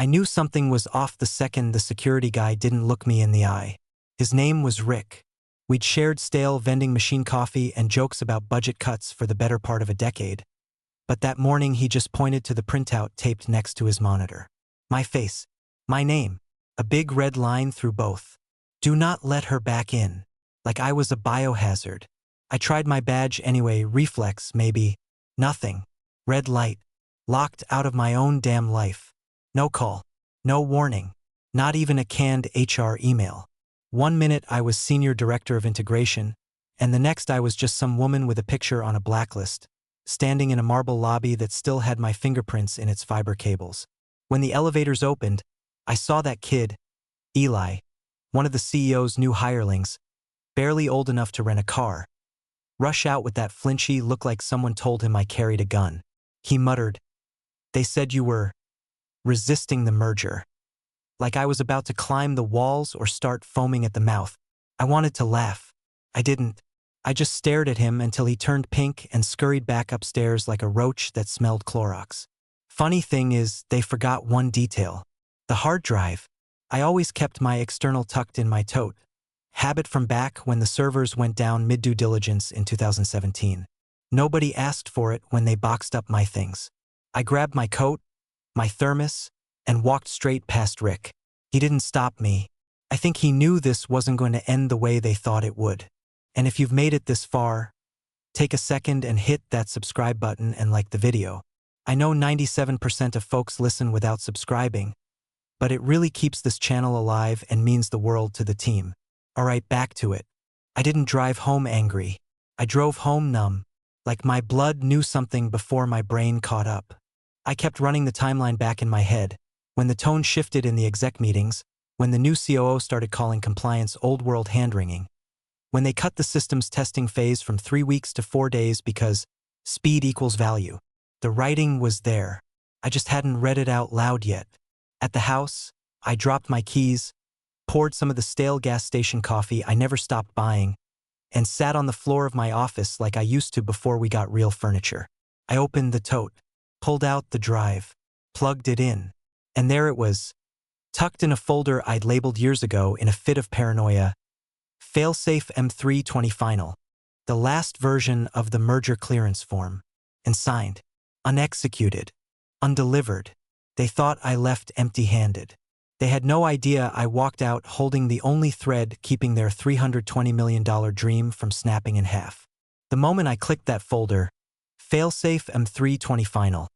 I knew something was off the second the security guy didn't look me in the eye. His name was Rick. We'd shared stale vending machine coffee and jokes about budget cuts for the better part of a decade. But that morning he just pointed to the printout taped next to his monitor. My face. My name. A big red line through both. Do not let her back in. Like I was a biohazard. I tried my badge anyway, reflex maybe. Nothing. Red light. Locked out of my own damn life. No call. No warning. Not even a canned HR email. 1 minute I was Senior Director of Integration, and the next I was just some woman with a picture on a blacklist, standing in a marble lobby that still had my fingerprints in its fiber cables. When the elevators opened, I saw that kid, Eli, one of the CEO's new hirelings, barely old enough to rent a car, rush out with that flinchy look like someone told him I carried a gun. He muttered, "They said you were resisting the merger." Like I was about to climb the walls or start foaming at the mouth. I wanted to laugh. I didn't. I just stared at him until he turned pink and scurried back upstairs like a roach that smelled Clorox. Funny thing is, they forgot one detail. The hard drive. I always kept my external tucked in my tote. Habit from back when the servers went down mid-due diligence in 2017. Nobody asked for it when they boxed up my things. I grabbed my coat, my thermos, and walked straight past Rick. He didn't stop me. I think he knew this wasn't going to end the way they thought it would. And if you've made it this far, take a second and hit that subscribe button and like the video. I know 97% of folks listen without subscribing, but it really keeps this channel alive and means the world to the team. Alright, back to it. I didn't drive home angry. I drove home numb, like my blood knew something before my brain caught up. I kept running the timeline back in my head. When the tone shifted in the exec meetings, when the new COO started calling compliance old-world hand-wringing, when they cut the systems testing phase from 3 weeks to 4 days because speed equals value. The writing was there. I just hadn't read it out loud yet. At the house, I dropped my keys, poured some of the stale gas station coffee I never stopped buying, and sat on the floor of my office like I used to before we got real furniture. I opened the tote, pulled out the drive, plugged it in. And there it was, tucked in a folder I'd labeled years ago in a fit of paranoia, Failsafe M320 Final, the last version of the merger clearance form, and signed, unexecuted, undelivered. They thought I left empty-handed. They had no idea I walked out holding the only thread keeping their $320 million dream from snapping in half. The moment I clicked that folder, Failsafe M320 Final,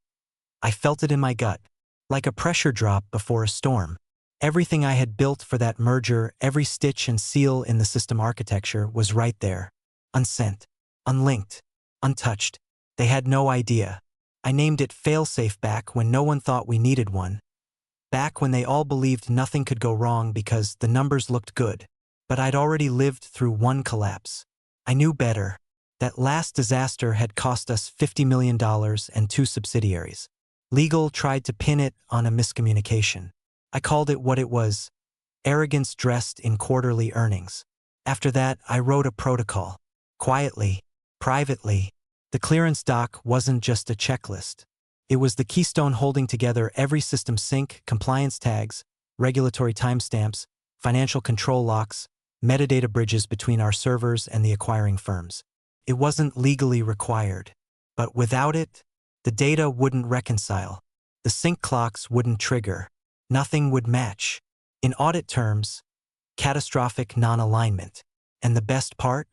I felt it in my gut. Like a pressure drop before a storm. Everything I had built for that merger, every stitch and seal in the system architecture was right there. Unsent, unlinked, untouched. They had no idea. I named it Failsafe back when no one thought we needed one. Back when they all believed nothing could go wrong because the numbers looked good. But I'd already lived through one collapse. I knew better. That last disaster had cost us $50 million and 2 subsidiaries. Legal tried to pin it on a miscommunication. I called it what it was, arrogance dressed in quarterly earnings. After that, I wrote a protocol. Quietly, privately. The clearance doc wasn't just a checklist. It was the keystone holding together every system sync, compliance tags, regulatory timestamps, financial control locks, metadata bridges between our servers and the acquiring firms. It wasn't legally required. But without it, the data wouldn't reconcile. The sync clocks wouldn't trigger. Nothing would match. In audit terms, catastrophic non-alignment. And the best part?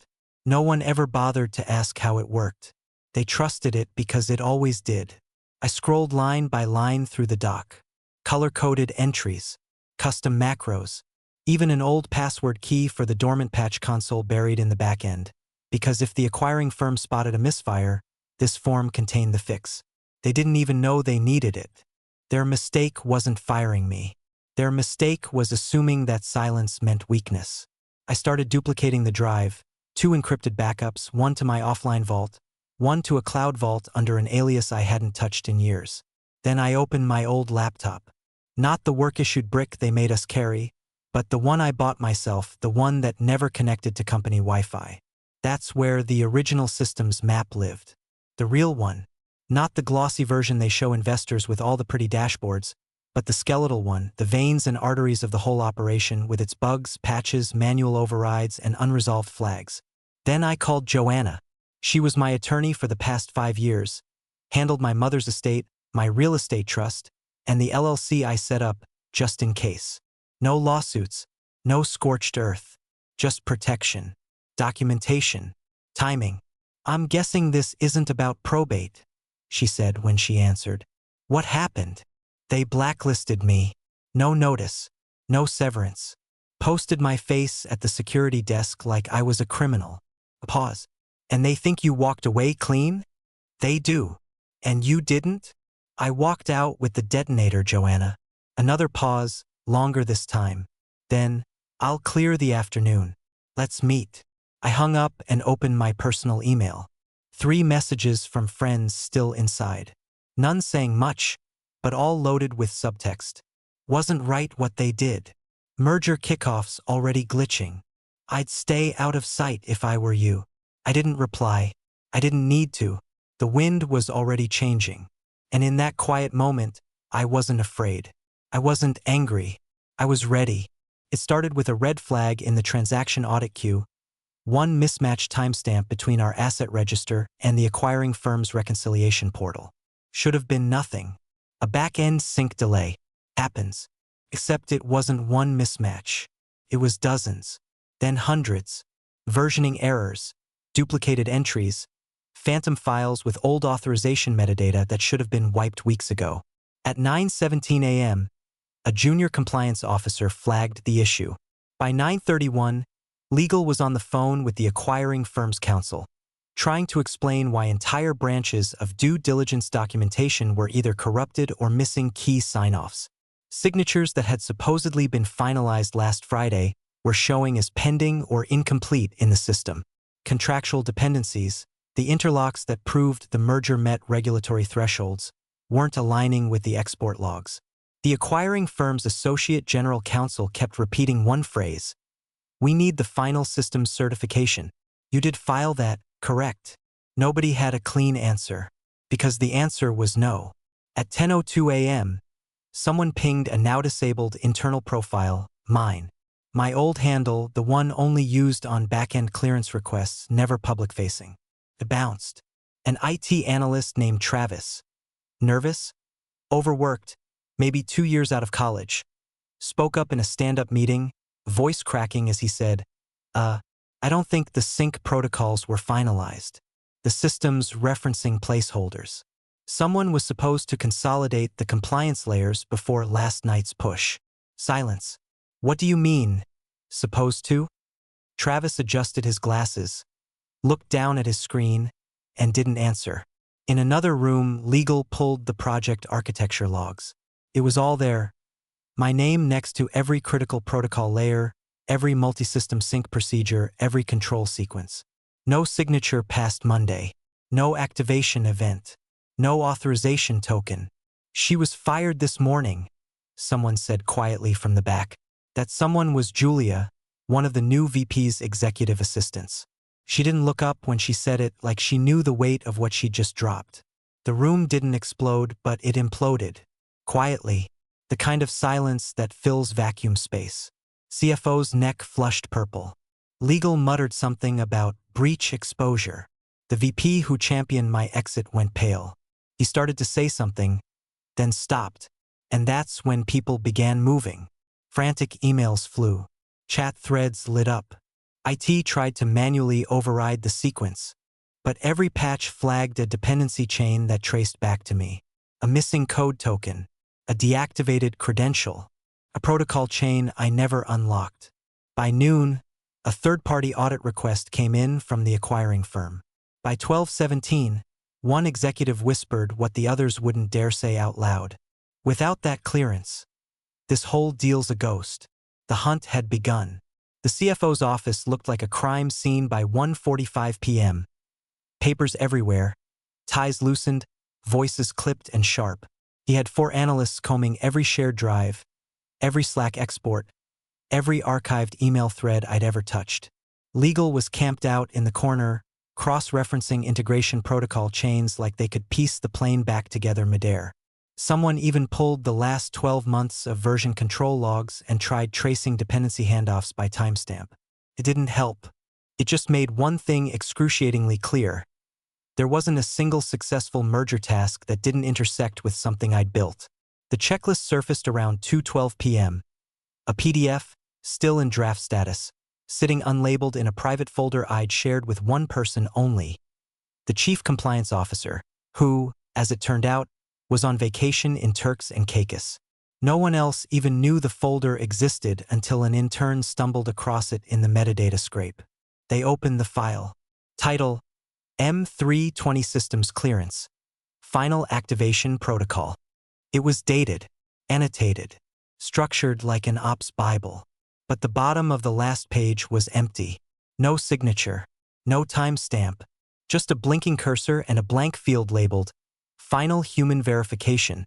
No one ever bothered to ask how it worked. They trusted it because it always did. I scrolled line by line through the doc. Color-coded entries, custom macros, even an old password key for the dormant patch console buried in the back end. Because if the acquiring firm spotted a misfire, this form contained the fix. They didn't even know they needed it. Their mistake wasn't firing me. Their mistake was assuming that silence meant weakness. I started duplicating the drive, 2 encrypted backups, one to my offline vault, one to a cloud vault under an alias I hadn't touched in years. Then I opened my old laptop. Not the work-issued brick they made us carry, but the one I bought myself, the one that never connected to company Wi-Fi. That's where the original systems map lived. The real one. Not the glossy version they show investors with all the pretty dashboards, but the skeletal one, the veins and arteries of the whole operation with its bugs, patches, manual overrides, and unresolved flags. Then I called Joanna. She was my attorney for the past 5 years, handled my mother's estate, my real estate trust, and the LLC I set up just in case. No lawsuits, no scorched earth, just protection, documentation, timing. "I'm guessing this isn't about probate," she said when she answered. "What happened?" "They blacklisted me. No notice, no severance. Posted my face at the security desk like I was a criminal." Pause. "And they think you walked away clean?" "They do. And you didn't?" "I walked out with the detonator, Joanna." Another pause, longer this time. Then, "I'll clear the afternoon. Let's meet." I hung up and opened my personal email. 3 messages from friends still inside. None saying much, but all loaded with subtext. "Wasn't right what they did. Merger kickoffs already glitching. I'd stay out of sight if I were you." I didn't reply. I didn't need to. The wind was already changing. And in that quiet moment, I wasn't afraid. I wasn't angry. I was ready. It started with a red flag in the transaction audit queue, one mismatched timestamp between our asset register and the acquiring firm's reconciliation portal. Should have been nothing. A back-end sync delay. Happens. Except it wasn't one mismatch. It was dozens. Then hundreds. Versioning errors. Duplicated entries. Phantom files with old authorization metadata that should have been wiped weeks ago. At 9:17 a.m., a junior compliance officer flagged the issue. By 9:31, legal was on the phone with the acquiring firm's counsel, trying to explain why entire branches of due diligence documentation were either corrupted or missing key sign-offs. Signatures that had supposedly been finalized last Friday were showing as pending or incomplete in the system. Contractual dependencies, the interlocks that proved the merger met regulatory thresholds, weren't aligning with the export logs. The acquiring firm's associate general counsel kept repeating one phrase: "We need the final systems certification. You did file that, correct?" Nobody had a clean answer, because the answer was no. At 10:02 a.m., someone pinged a now-disabled internal profile, mine. My old handle, the one only used on back-end clearance requests, never public-facing. It bounced. An IT analyst named Travis. Nervous? Overworked? Maybe 2 years out of college. Spoke up in a stand-up meeting, voice cracking as he said, I don't think the sync protocols were finalized. The system's referencing placeholders. Someone was supposed to consolidate the compliance layers before last night's push." Silence. "What do you mean, supposed to?" Travis adjusted his glasses, looked down at his screen, and didn't answer. In another room, legal pulled the project architecture logs. It was all there. My name next to every critical protocol layer, every multi-system sync procedure, every control sequence. No signature past Monday. No activation event. No authorization token. "She was fired this morning," someone said quietly from the back. That someone was Julia, one of the new VP's executive assistants. She didn't look up when she said it, like she knew the weight of what she'd just dropped. The room didn't explode, but it imploded. Quietly. The kind of silence that fills vacuum space. CFO's neck flushed purple. Legal muttered something about breach exposure. The VP who championed my exit went pale. He started to say something, then stopped. And that's when people began moving. Frantic emails flew. Chat threads lit up. IT tried to manually override the sequence, but every patch flagged a dependency chain that traced back to me. A missing code token, a deactivated credential, a protocol chain I never unlocked. By noon, a third-party audit request came in from the acquiring firm. By 12:17, one executive whispered what the others wouldn't dare say out loud. Without that clearance, this whole deal's a ghost. The hunt had begun. The CFO's office looked like a crime scene by 1:45 p.m. Papers everywhere, ties loosened, voices clipped and sharp. He had 4 analysts combing every shared drive, every Slack export, every archived email thread I'd ever touched. Legal was camped out in the corner, cross-referencing integration protocol chains like they could piece the plane back together midair. Someone even pulled the last 12 months of version control logs and tried tracing dependency handoffs by timestamp. It didn't help. It just made one thing excruciatingly clear. There wasn't a single successful merger task that didn't intersect with something I'd built. The checklist surfaced around 2:12 p.m. A PDF, still in draft status, sitting unlabeled in a private folder I'd shared with one person only, the chief compliance officer, who, as it turned out, was on vacation in Turks and Caicos. No one else even knew the folder existed until an intern stumbled across it in the metadata scrape. They opened the file. Title: M320 Systems Clearance. Final Activation Protocol. It was dated, annotated, structured like an ops Bible. But the bottom of the last page was empty. No signature, no timestamp, just a blinking cursor and a blank field labeled Final Human Verification.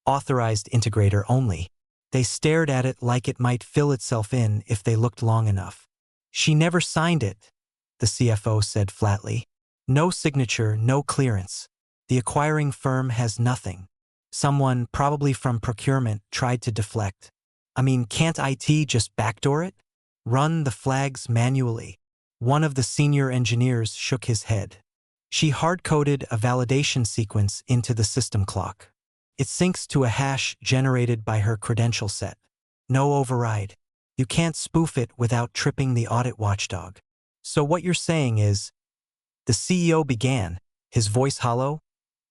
Authorized integrator only. They stared at it like it might fill itself in if they looked long enough. She never signed it, the CFO said flatly. No signature, no clearance. The acquiring firm has nothing. Someone, probably from procurement, tried to deflect. I mean, can't IT just backdoor it? Run the flags manually. One of the senior engineers shook his head. She hard-coded a validation sequence into the system clock. It syncs to a hash generated by her credential set. No override. You can't spoof it without tripping the audit watchdog. So what you're saying is, the CEO began, his voice hollow,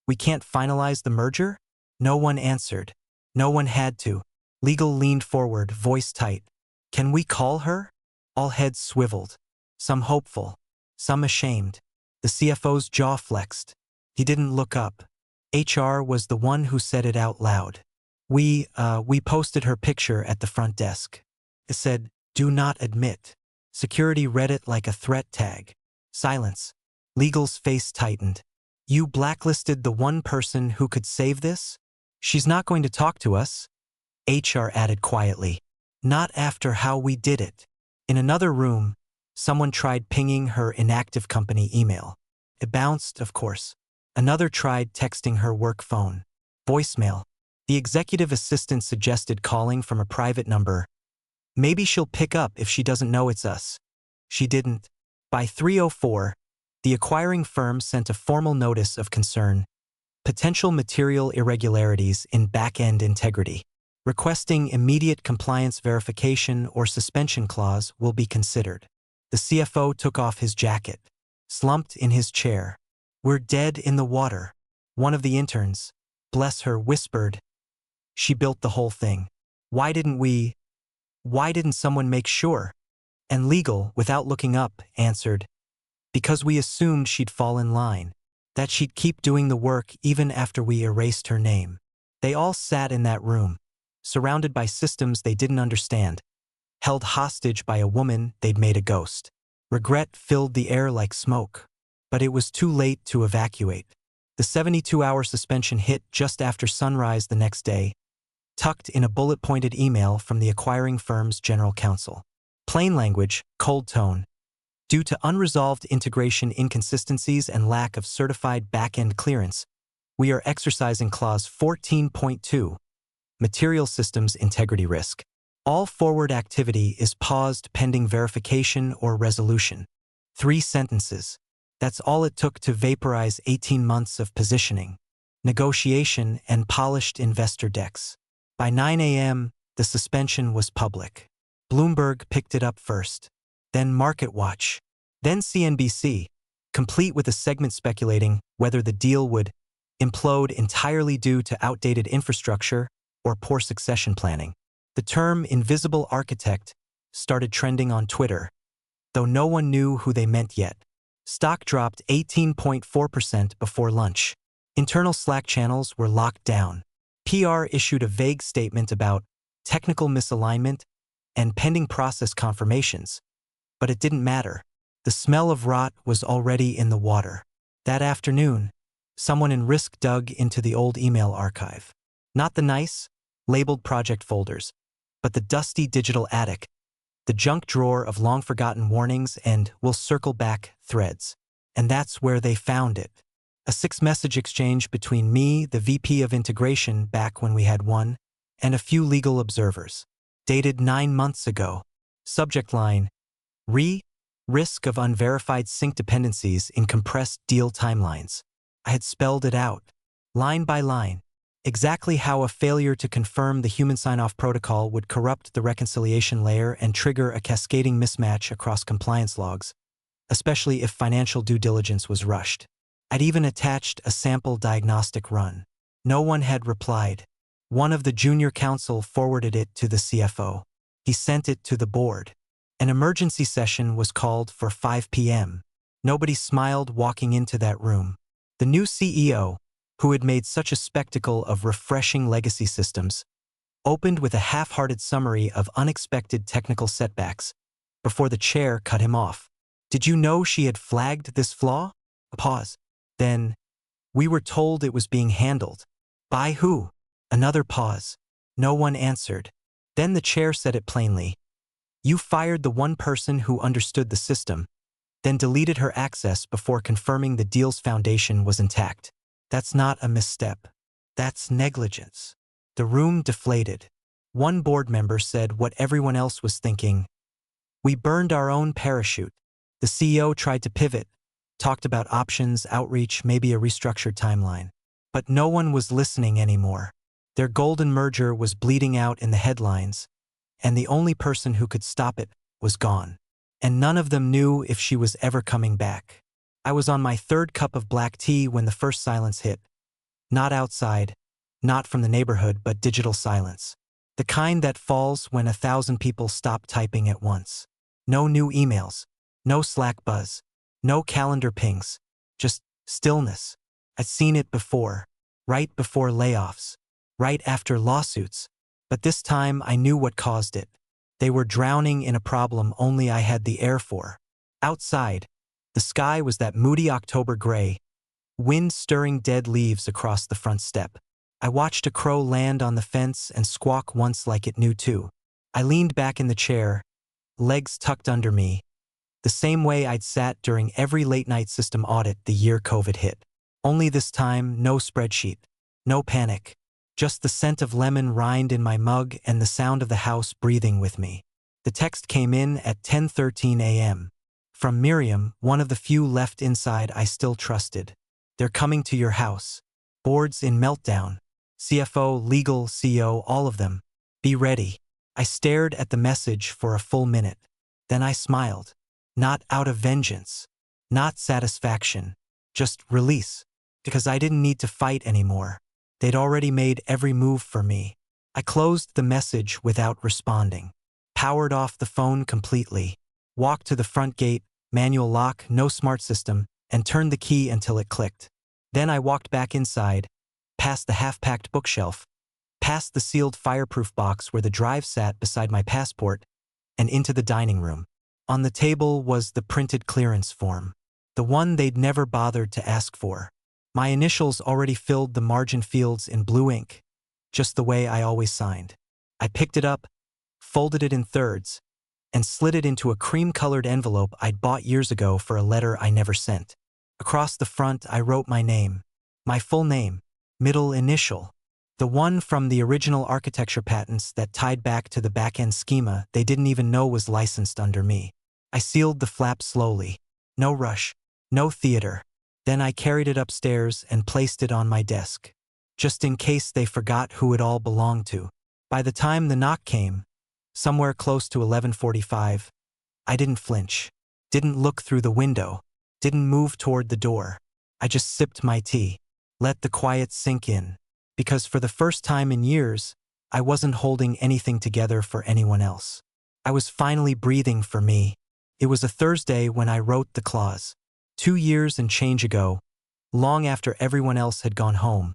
we can't finalize the merger? No one answered. No one had to. Legal leaned forward, voice tight. Can we call her? All heads swiveled. Some hopeful, some ashamed. The CFO's jaw flexed. He didn't look up. HR was the one who said it out loud. We posted her picture at the front desk. It said, "Do not admit." Security read it like a threat tag. Silence. Legal's face tightened. You blacklisted the one person who could save this? She's not going to talk to us. HR added quietly. Not after how we did it. In another room, someone tried pinging her inactive company email. It bounced, of course. Another tried texting her work phone. Voicemail. The executive assistant suggested calling from a private number. Maybe she'll pick up if she doesn't know it's us. She didn't. By 3:04, the acquiring firm sent a formal notice of concern. Potential material irregularities in back-end integrity. Requesting immediate compliance verification or suspension clause will be considered. The CFO took off his jacket, slumped in his chair. We're dead in the water. One of the interns, bless her, whispered. She built the whole thing. Why didn't someone make sure? And legal, without looking up, answered. Because we assumed she'd fall in line, that she'd keep doing the work even after we erased her name. They all sat in that room, surrounded by systems they didn't understand, held hostage by a woman they'd made a ghost. Regret filled the air like smoke. But it was too late to evacuate. The 72-hour suspension hit just after sunrise the next day, tucked in a bullet-pointed email from the acquiring firm's general counsel. Plain language, cold tone. Due to unresolved integration inconsistencies and lack of certified back-end clearance, we are exercising Clause 14.2, Material Systems Integrity Risk. All forward activity is paused pending verification or resolution. 3 sentences. That's all it took to vaporize 18 months of positioning, negotiation, and polished investor decks. By 9 a.m., the suspension was public. Bloomberg picked it up first, then MarketWatch, then CNBC, complete with a segment speculating whether the deal would implode entirely due to outdated infrastructure or poor succession planning. The term invisible architect started trending on Twitter, though no one knew who they meant yet. Stock dropped 18.4% before lunch. Internal Slack channels were locked down. PR issued a vague statement about technical misalignment and pending process confirmations. But it didn't matter. The smell of rot was already in the water. That afternoon, someone in Risk dug into the old email archive. Not the nice, labeled project folders, but the dusty digital attic, the junk drawer of long-forgotten warnings and "we'll circle back" threads. And that's where they found it. A 6-message exchange between me, the VP of integration back when we had one, and a few legal observers. Dated 9 months ago. Subject line: risk of unverified sync dependencies in compressed deal timelines. I had spelled it out, line by line, exactly how a failure to confirm the human sign-off protocol would corrupt the reconciliation layer and trigger a cascading mismatch across compliance logs, especially if financial due diligence was rushed. I'd even attached a sample diagnostic run. No one had replied. One of the junior counsel forwarded it to the CFO. He sent it to the board. An emergency session was called for 5 p.m. Nobody smiled walking into that room. The new CEO, who had made such a spectacle of refreshing legacy systems, opened with a half-hearted summary of unexpected technical setbacks before the chair cut him off. Did you know she had flagged this flaw? A pause. Then, we were told it was being handled. By who? Another pause. No one answered. Then the chair said it plainly. You fired the one person who understood the system, then deleted her access before confirming the deal's foundation was intact. That's not a misstep. That's negligence. The room deflated. One board member said what everyone else was thinking. We burned our own parachute. The CEO tried to pivot, talked about options, outreach, maybe a restructured timeline. But no one was listening anymore. Their golden merger was bleeding out in the headlines, and the only person who could stop it was gone. And none of them knew if she was ever coming back. I was on my 3rd cup of black tea when the first silence hit. Not outside, not from the neighborhood, but digital silence. The kind that falls when 1,000 people stop typing at once. No new emails, no Slack buzz, no calendar pings, just stillness. I'd seen it before, right before layoffs, right after lawsuits, but this time I knew what caused it. They were drowning in a problem only I had the air for. Outside, the sky was that moody October gray, wind stirring dead leaves across the front step. I watched a crow land on the fence and squawk once like it knew too. I leaned back in the chair, legs tucked under me, the same way I'd sat during every late-night system audit the year COVID hit. Only this time, no spreadsheet, no panic, just the scent of lemon rind in my mug and the sound of the house breathing with me. The text came in at 10:13 a.m. From Miriam, one of the few left inside I still trusted. They're coming to your house. Boards in meltdown. CFO, legal, CEO, all of them. Be ready. I stared at the message for a full minute. Then I smiled. Not out of vengeance. Not satisfaction. Just release. Because I didn't need to fight anymore. They'd already made every move for me. I closed the message without responding. Powered off the phone completely. Walked to the front gate, manual lock, no smart system, and turned the key until it clicked. Then I walked back inside, past the half-packed bookshelf, past the sealed fireproof box where the drive sat beside my passport, and into the dining room. On the table was the printed clearance form, the one they'd never bothered to ask for. My initials already filled the margin fields in blue ink, just the way I always signed. I picked it up, folded it in thirds, and slid it into a cream-colored envelope I'd bought years ago for a letter I never sent. Across the front, I wrote my name, my full name, middle initial, the one from the original architecture patents that tied back to the back-end schema they didn't even know was licensed under me. I sealed the flap slowly. No rush, no theater. Then I carried it upstairs and placed it on my desk, just in case they forgot who it all belonged to. By the time the knock came, somewhere close to 11:45, I didn't flinch, didn't look through the window, didn't move toward the door. I just sipped my tea, let the quiet sink in, because for the first time in years, I wasn't holding anything together for anyone else. I was finally breathing for me. It was a Thursday when I wrote the clause. 2 years and change ago, long after everyone else had gone home.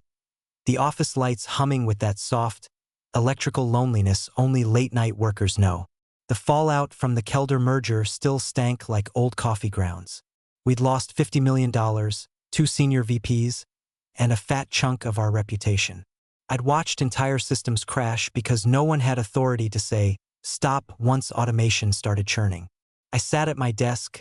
The office lights humming with that soft, electrical loneliness only late-night workers know. The fallout from the Kelder merger still stank like old coffee grounds. We'd lost $50 million, 2 senior VPs, and a fat chunk of our reputation. I'd watched entire systems crash because no one had authority to say, stop once automation started churning. I sat at my desk,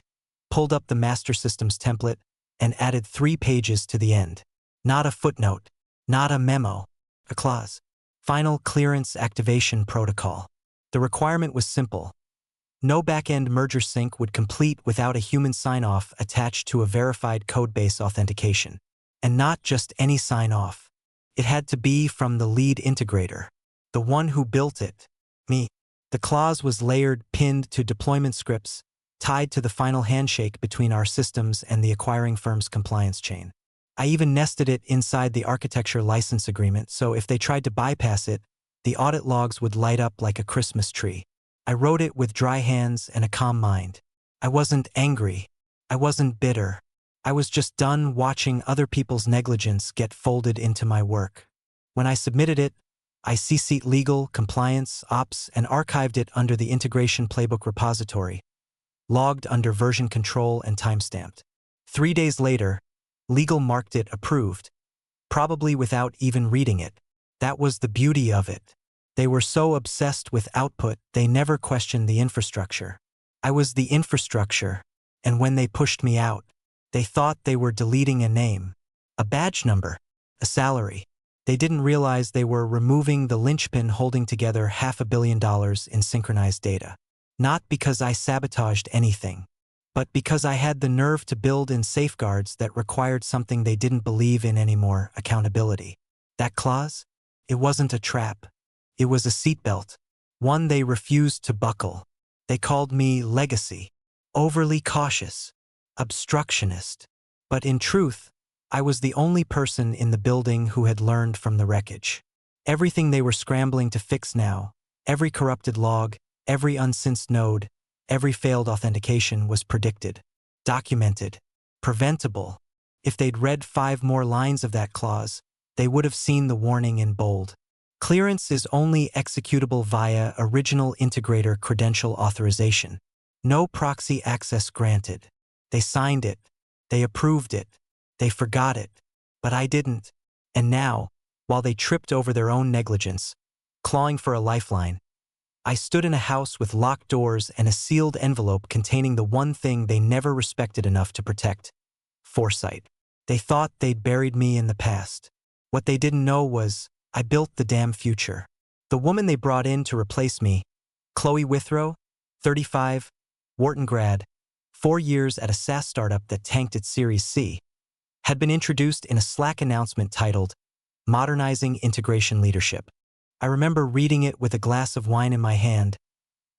pulled up the master systems template, and added 3 pages to the end. Not a footnote, not a memo, a clause. Final clearance activation protocol. The requirement was simple. No back-end merger sync would complete without a human sign-off attached to a verified codebase authentication. And not just any sign-off. It had to be from the lead integrator, the one who built it, me. The clause was layered, pinned to deployment scripts, tied to the final handshake between our systems and the acquiring firm's compliance chain. I even nested it inside the architecture license agreement, so if they tried to bypass it, the audit logs would light up like a Christmas tree. I wrote it with dry hands and a calm mind. I wasn't angry. I wasn't bitter. I was just done watching other people's negligence get folded into my work. When I submitted it, I CC'd legal, compliance, ops, and archived it under the integration playbook repository, logged under version control and timestamped. 3 days later, legal marked it approved, probably without even reading it. That was the beauty of it. They were so obsessed with output, they never questioned the infrastructure. I was the infrastructure, and when they pushed me out, they thought they were deleting a name, a badge number, a salary. They didn't realize they were removing the linchpin holding together $500 million in synchronized data. Not because I sabotaged anything, but because I had the nerve to build in safeguards that required something they didn't believe in anymore: accountability. That clause? It wasn't a trap. It was a seatbelt, one they refused to buckle. They called me legacy, overly cautious, obstructionist. But in truth, I was the only person in the building who had learned from the wreckage. Everything they were scrambling to fix now, every corrupted log, every unsynced node, every failed authentication was predicted, documented, preventable. If they'd read 5 more lines of that clause, they would have seen the warning in bold. Clearance is only executable via original integrator credential authorization. No proxy access granted. They signed it. They approved it. They forgot it. But I didn't. And now, while they tripped over their own negligence, clawing for a lifeline, I stood in a house with locked doors and a sealed envelope containing the one thing they never respected enough to protect: foresight. They thought they'd buried me in the past. What they didn't know was, I built the damn future. The woman they brought in to replace me, Chloe Withrow, 35, Wharton grad, 4 years at a SaaS startup that tanked its Series C, had been introduced in a Slack announcement titled, Modernizing Integration Leadership. I remember reading it with a glass of wine in my hand,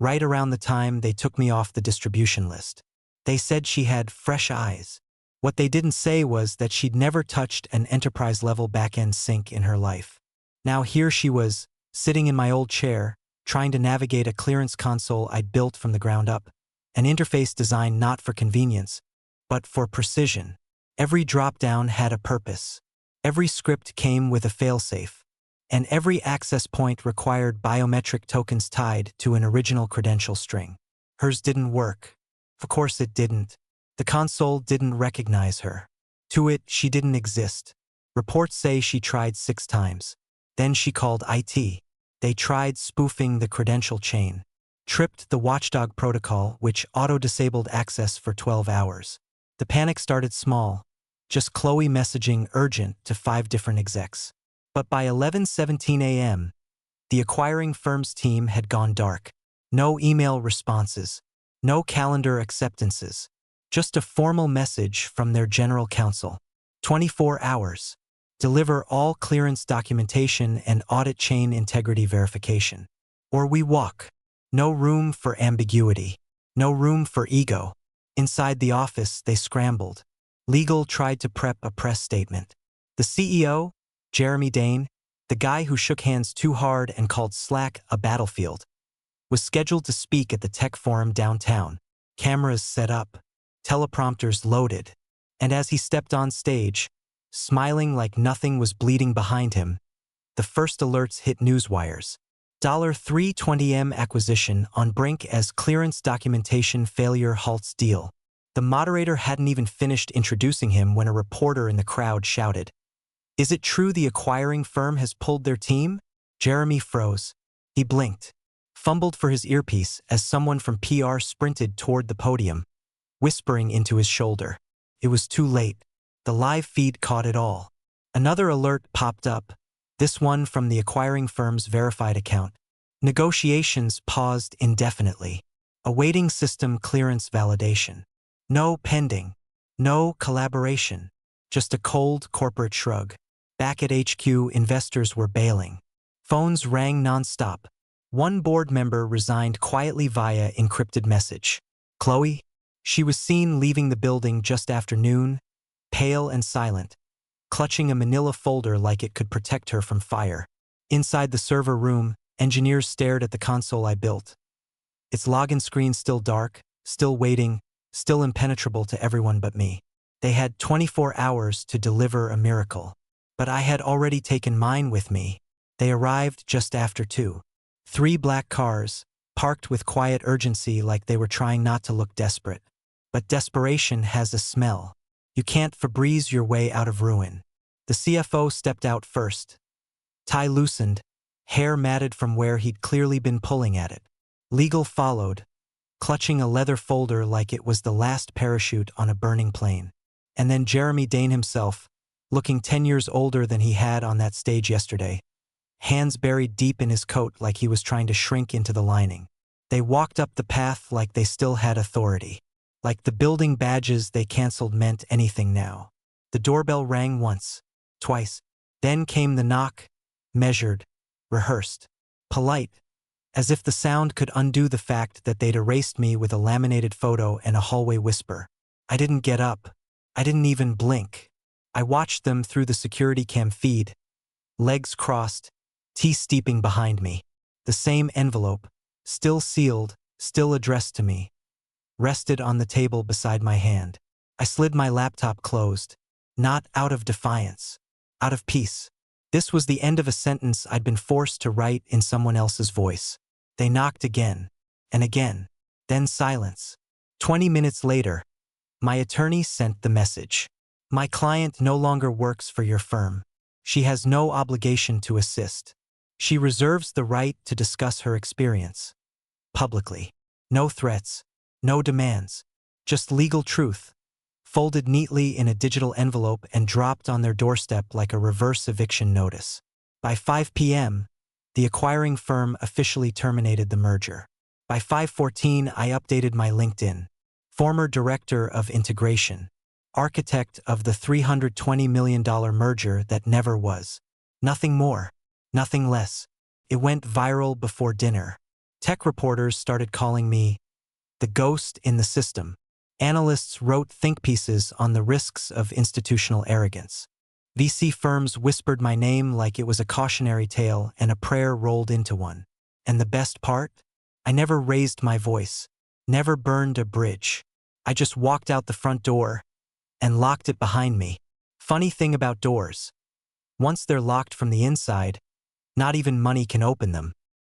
right around the time they took me off the distribution list. They said she had fresh eyes. What they didn't say was that she'd never touched an enterprise-level back-end sync in her life. Now here she was, sitting in my old chair, trying to navigate a clearance console I'd built from the ground up, an interface designed not for convenience, but for precision. Every drop-down had a purpose. Every script came with a failsafe, and every access point required biometric tokens tied to an original credential string. Hers didn't work. Of course it didn't. The console didn't recognize her. To it, she didn't exist. Reports say she tried 6 times. Then she called IT. They tried spoofing the credential chain, tripped the watchdog protocol, which auto-disabled access for 12 hours. The panic started small, just Chloe messaging urgent to 5 different execs. But by 11:17 a.m., the acquiring firm's team had gone dark. No email responses, no calendar acceptances, just a formal message from their general counsel. 24 hours. Deliver all clearance documentation and audit chain integrity verification. Or we walk. No room for ambiguity. No room for ego. Inside the office, they scrambled. Legal tried to prep a press statement. The CEO, Jeremy Dane, the guy who shook hands too hard and called Slack a battlefield, was scheduled to speak at the tech forum downtown. Cameras set up, teleprompters loaded, and as he stepped on stage, smiling like nothing was bleeding behind him, the first alerts hit newswires. $320M acquisition on brink as clearance documentation failure halts deal. The moderator hadn't even finished introducing him when a reporter in the crowd shouted, "Is it true the acquiring firm has pulled their team?" Jeremy froze. He blinked, fumbled for his earpiece as someone from PR sprinted toward the podium, whispering into his shoulder. It was too late. The live feed caught it all. Another alert popped up, this one from the acquiring firm's verified account. Negotiations paused indefinitely, awaiting system clearance validation. No pending, no collaboration, just a cold corporate shrug. Back at HQ, investors were bailing. Phones rang nonstop. One board member resigned quietly via encrypted message. Chloe? She was seen leaving the building just after noon, pale and silent, clutching a manila folder like it could protect her from fire. Inside the server room, engineers stared at the console I built. Its login screen still dark, still waiting, still impenetrable to everyone but me. They had 24 hours to deliver a miracle. But I had already taken mine with me. They arrived just after 2. 3 black cars, parked with quiet urgency like they were trying not to look desperate. But desperation has a smell. You can't Febreze your way out of ruin. The CFO stepped out first. Tie loosened, hair matted from where he'd clearly been pulling at it. Legal followed, clutching a leather folder like it was the last parachute on a burning plane. And then Jeremy Dane himself, looking 10 years older than he had on that stage yesterday, hands buried deep in his coat like he was trying to shrink into the lining. They walked up the path like they still had authority. Like the building badges they canceled meant anything now. The doorbell rang once, twice. Then came the knock, measured, rehearsed, polite, as if the sound could undo the fact that they'd erased me with a laminated photo and a hallway whisper. I didn't get up. I didn't even blink. I watched them through the security cam feed, legs crossed, tea steeping behind me. The same envelope, still sealed, still addressed to me, rested on the table beside my hand. I slid my laptop closed, not out of defiance, out of peace. This was the end of a sentence I'd been forced to write in someone else's voice. They knocked again, and again, then silence. 20 minutes later, my attorney sent the message. My client no longer works for your firm. She has no obligation to assist. She reserves the right to discuss her experience. Publicly. No threats, no demands, just legal truth, folded neatly in a digital envelope and dropped on their doorstep like a reverse eviction notice. By 5 p.m., the acquiring firm officially terminated the merger. By 5:14, I updated my LinkedIn. Former Director of Integration. Architect of the $320 million merger that never was. Nothing more, nothing less. It went viral before dinner. Tech reporters started calling me the ghost in the system. Analysts wrote think pieces on the risks of institutional arrogance. VC firms whispered my name like it was a cautionary tale and a prayer rolled into one. And the best part? I never raised my voice, never burned a bridge. I just walked out the front door and locked it behind me. Funny thing about doors. Once they're locked from the inside, not even money can open them.